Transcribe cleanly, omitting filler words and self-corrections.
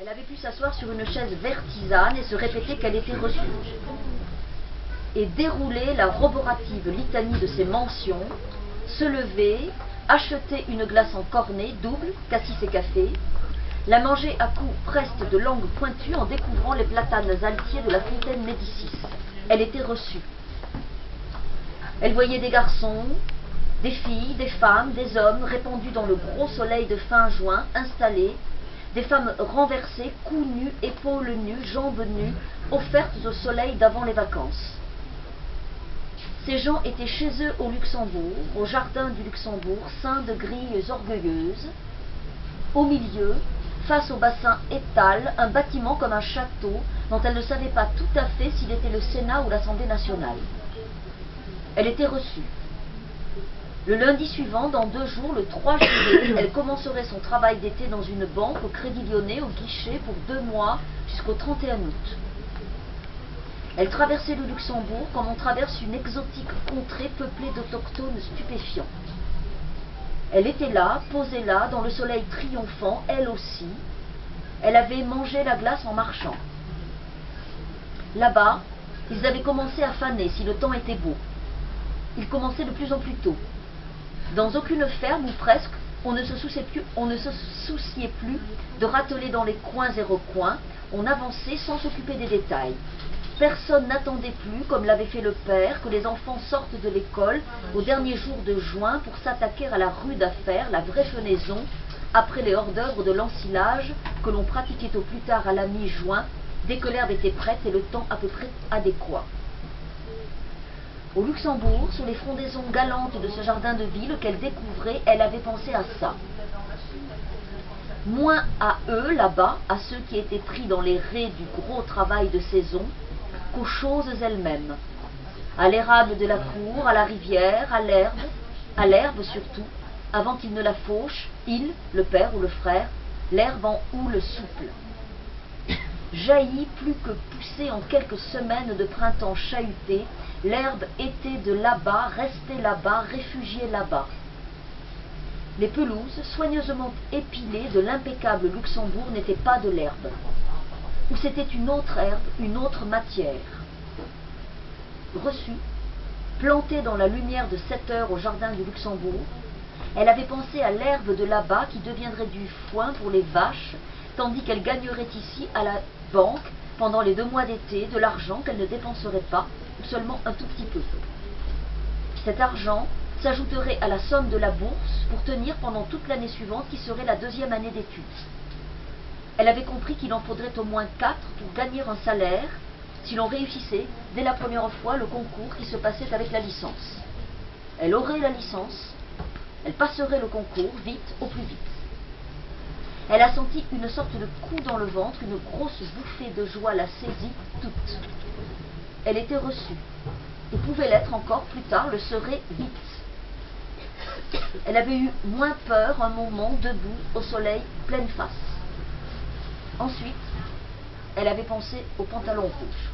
Elle avait pu s'asseoir sur une chaise vertisane et se répéter qu'elle était reçue. Et dérouler la roborative litanie de ses mentions, se lever, acheter une glace en cornet, double, cassis et café, la manger à coups presque de langue pointue en découvrant les platanes altiers de la fontaine Médicis. Elle était reçue. Elle voyait des garçons, des filles, des femmes, des hommes répandus dans le gros soleil de fin juin, installés, des femmes renversées, cou nus, épaules nues, jambes nues, offertes au soleil d'avant les vacances. Ces gens étaient chez eux au Luxembourg, au jardin du Luxembourg, ceint de grilles orgueilleuses. Au milieu, face au bassin étal, un bâtiment comme un château, dont elle ne savait pas tout à fait s'il était le Sénat ou l'Assemblée nationale. Elle était reçue. Le lundi suivant, dans 2 jours, le 3 juillet, elle commencerait son travail d'été dans une banque au Crédit Lyonnais, au guichet, pour 2 mois, jusqu'au 31 août. Elle traversait le Luxembourg comme on traverse une exotique contrée peuplée d'autochtones stupéfiants. Elle était là, posée là, dans le soleil triomphant, elle aussi. Elle avait mangé la glace en marchant. Là-bas, ils avaient commencé à faner, si le temps était beau. Ils commençaient de plus en plus tôt. Dans aucune ferme, ou presque, on ne se souciait plus de rateler dans les coins et recoins, on avançait sans s'occuper des détails. Personne n'attendait plus, comme l'avait fait le père, que les enfants sortent de l'école au dernier jour de juin pour s'attaquer à la rude affaire, la vraie fenaison, après les hors-d'œuvre de l'ensilage que l'on pratiquait au plus tard à la mi-juin, dès que l'herbe était prête et le temps à peu près adéquat. Au Luxembourg, sur les frondaisons galantes de ce jardin de ville qu'elle découvrait, elle avait pensé à ça. Moins à eux, là-bas, à ceux qui étaient pris dans les raies du gros travail de saison, qu'aux choses elles-mêmes. À l'érable de la cour, à la rivière, à l'herbe surtout, avant qu'il ne la fauche, il, le père ou le frère, l'herbe en houle souple. Jaillie plus que poussée en quelques semaines de printemps chahuté, l'herbe était de là-bas, restée là-bas, réfugiée là-bas. Les pelouses, soigneusement épilées de l'impeccable Luxembourg, n'étaient pas de l'herbe. Ou c'était une autre herbe, une autre matière. Reçue, plantée dans la lumière de 7 heures au jardin du Luxembourg, elle avait pensé à l'herbe de là-bas qui deviendrait du foin pour les vaches, tandis qu'elle gagnerait ici à la banque, pendant les 2 mois d'été, de l'argent qu'elle ne dépenserait pas, ou seulement un tout petit peu. Cet argent s'ajouterait à la somme de la bourse pour tenir pendant toute l'année suivante qui serait la 2e année d'études. Elle avait compris qu'il en faudrait au moins 4 pour gagner un salaire si l'on réussissait dès la première fois le concours qui se passait avec la licence. Elle aurait la licence, elle passerait le concours vite, au plus vite. Elle a senti une sorte de coup dans le ventre, une grosse bouffée de joie la saisit toute. Elle était reçue, et pouvait l'être encore plus tard, le serait vite. Elle avait eu moins peur un moment, debout, au soleil, pleine face. Ensuite, elle avait pensé au pantalon rouge.